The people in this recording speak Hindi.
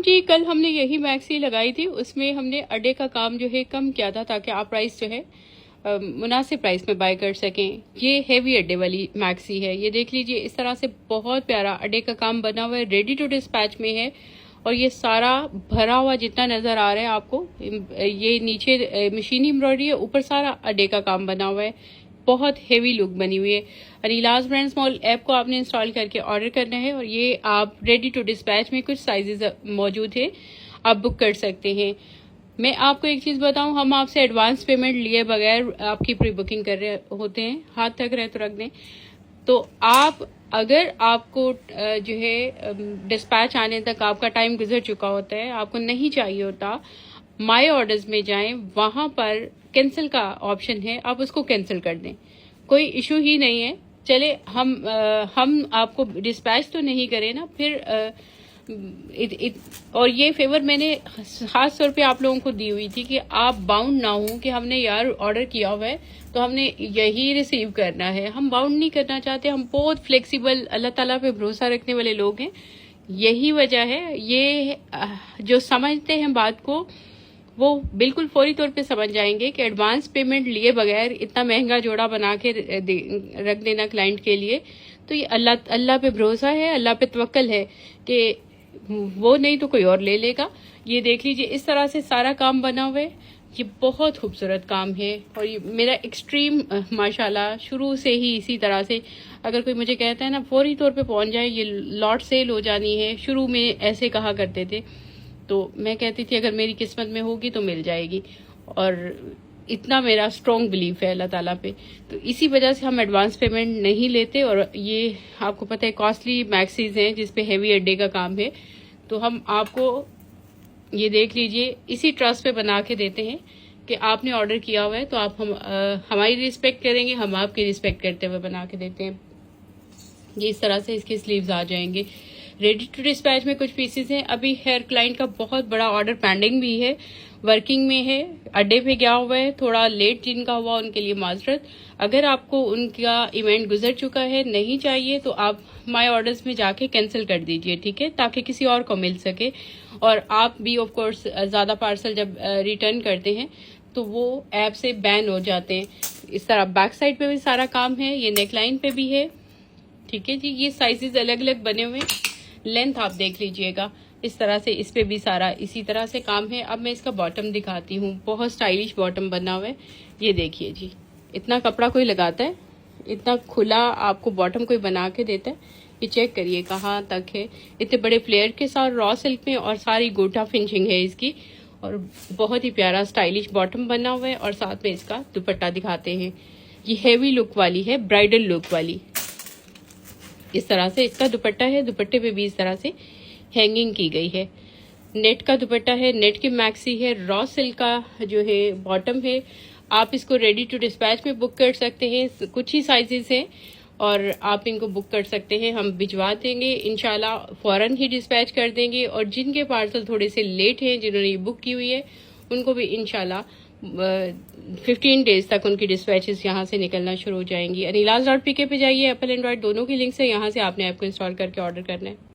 जी, कल हमने यही मैक्सी लगाई थी। उसमें हमने अड्डे का काम जो है कम किया था ताकि आप प्राइस जो है मुनासिब प्राइस में बाय कर सकें। ये हैवी अड्डे वाली मैक्सी है। ये देख लीजिए, इस तरह से बहुत प्यारा अड्डे का काम बना हुआ है, रेडी टू डिस्पैच में है। और ये सारा भरा हुआ जितना नजर आ रहा है आपको, ये नीचे मशीनी एम्ब्रॉयडरी है, ऊपर सारा अड्डे का काम बना हुआ है। बहुत हेवी लुक बनी हुई है। अनिलाज ब्रांड्स मॉल ऐप को आपने इंस्टॉल करके ऑर्डर करना है और ये आप रेडी टू डिस्पैच में कुछ साइजेस मौजूद है, आप बुक कर सकते हैं। मैं आपको एक चीज बताऊं, हम आपसे एडवांस पेमेंट लिए बगैर आपकी प्री बुकिंग कर रहे होते हैं। हाथ तक रहे तो रख दें। तो आप अगर आपको जो है डिस्पैच आने तक आपका टाइम गुजर चुका होता है, आपको नहीं चाहिए होता, माय ऑर्डर्स में जाएं, वहां पर कैंसिल का ऑप्शन है, आप उसको कैंसिल कर दें, कोई इशू ही नहीं है। चले हम आपको डिस्पैच तो नहीं करें ना फिर और ये फेवर मैंने खास तौर पे आप लोगों को दी हुई थी कि आप बाउंड ना हो कि हमने यार ऑर्डर किया हुआ है तो हमने यही रिसीव करना है। हम बाउंड नहीं करना चाहते। हम बहुत फ्लेक्सिबल, अल्लाह ताला पे भरोसा रखने वाले लोग हैं। यही वजह है। ये जो समझते हैं बात को वो बिल्कुल फौरी तौर पे समझ जाएंगे कि एडवांस पेमेंट लिए बगैर इतना महंगा जोड़ा बना के रख देना क्लाइंट के लिए, तो ये अल्लाह पे भरोसा है, अल्लाह पे तवक्कल है कि वो नहीं तो कोई और ले लेगा। ये देख लीजिए, इस तरह से सारा काम बना हुआ है। ये बहुत खूबसूरत काम है और ये मेरा एक्सट्रीम माशाल्लाह शुरू से ही इसी तरह से, अगर कोई मुझे कहता है ना फौरी तौर पे पहुंच जाए, ये लॉट सेल हो जानी है, शुरू में ऐसे कहा करते थे, तो मैं कहती थी अगर मेरी किस्मत में होगी तो मिल जाएगी। और इतना मेरा स्ट्रॉन्ग बिलीफ है अल्लाह ताला पे, तो इसी वजह से हम एडवांस पेमेंट नहीं लेते। और ये आपको पता है कॉस्टली मैक्सीज हैं जिसपे हेवी अड्डे का काम है, तो हम आपको ये देख लीजिए इसी ट्रस्ट पे बना के देते हैं कि आपने ऑर्डर किया हुआ है तो आप हमारी रिस्पेक्ट करेंगे, हम आपकी रिस्पेक्ट करते हुए बना के देते हैं। ये इस तरह से इसके स्लीव्स आ जाएंगे। रेडी टू डिस्पैच में कुछ पीसेस हैं। अभी हेयर क्लाइंट का बहुत बड़ा ऑर्डर पेंडिंग भी है, वर्किंग में है, अड्डे पे गया हुआ है, थोड़ा लेट जिनका हुआ उनके लिए माजरत। अगर आपको उनका इवेंट गुजर चुका है, नहीं चाहिए, तो आप माय ऑर्डर्स में जाके कैंसिल कर दीजिए, ठीक है, ताकि किसी और को मिल सके। और आप भी ऑफ कोर्स ज्यादा पार्सल जब रिटर्न करते हैं तो वो ऐप से बैन हो जाते हैं। इस तरह बैक साइड पे भी सारा काम है, ये नेकलाइन पे भी है, ठीक है जी। ये साइजेस अलग अलग बने हुए, लेंथ आप देख लीजिएगा। इस तरह से इस पे भी सारा इसी तरह से काम है। अब मैं इसका बॉटम दिखाती हूँ। बहुत स्टाइलिश बॉटम बना हुआ है। ये देखिए जी, इतना कपड़ा कोई लगाता है, इतना खुला आपको बॉटम कोई बना के देता है। ये चेक करिए कहाँ तक है, इतने बड़े फ्लेयर के साथ रॉ सिल्क में, और सारी गोटा फिनिशिंग है इसकी, और बहुत ही प्यारा स्टाइलिश बॉटम बना हुआ है। और साथ में इसका दुपट्टा दिखाते हैं। ये हैवी लुक वाली है, ब्राइडल लुक वाली। इस तरह से इसका दुपट्टा है, दुपट्टे पे भी इस तरह से हैंगिंग की गई है। नेट का दुपट्टा है, नेट की मैक्सी है, रॉ सिल्क का जो है बॉटम है। आप इसको रेडी टू डिस्पैच में बुक कर सकते हैं, कुछ ही साइजेस हैं और आप इनको बुक कर सकते हैं। हम भिजवा देंगे इंशाल्लाह, फौरन ही डिस्पैच कर देंगे। और जिनके पार्सल थोड़े से लेट हैं, जिन्होंने ये बुक की हुई है, उनको भी इंशाल्लाह 15 डेज तक उनकी डिस्पैचेस यहाँ से निकलना शुरू हो जाएंगी। अनिलाज.pk पे जाइए, एप्पल एंड्रॉइड दोनों की लिंक्स है, यहाँ से आपने ऐप को इंस्टॉल करके ऑर्डर करना है।